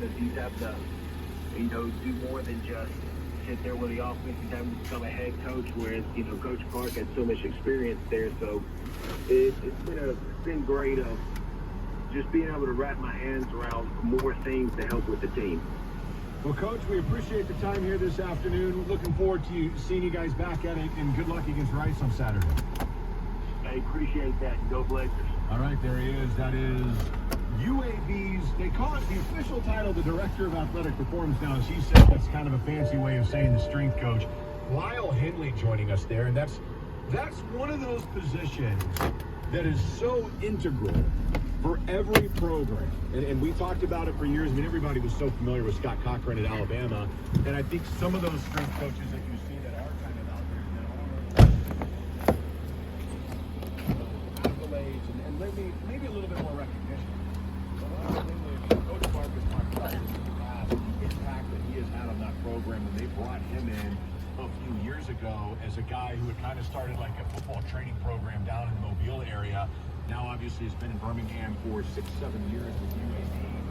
because he's have to, do more than just sit there with the offense. He's having to become a head coach, whereas, Coach Clark had so much experience there. So it's been great of just being able to wrap my hands around more things to help with the team. Well, Coach, we appreciate the time here this afternoon. Looking forward to seeing you guys back at it, and good luck against Rice on Saturday. I appreciate that, and go Blazers. All right, there he is. That is UAB's, they call it the official title, the Director of Athletic Performance. Now, as he said, that's kind of a fancy way of saying the strength coach. Lyle Henley joining us there, and that's one of those positions that is so integral for every program. And we talked about it for years. I mean, everybody was so familiar with Scott Cochran at Alabama, and I think some of those strength coaches that you see that are kind of out there that are accolades and maybe a little bit more recognition. Coach Clark has talked about this in the past, the impact that he has had on that program when they brought him in a few years ago as a guy who had kind of started like a football training program down in the Mobile area. Now, obviously, has been in Birmingham for 6-7 years with UAB.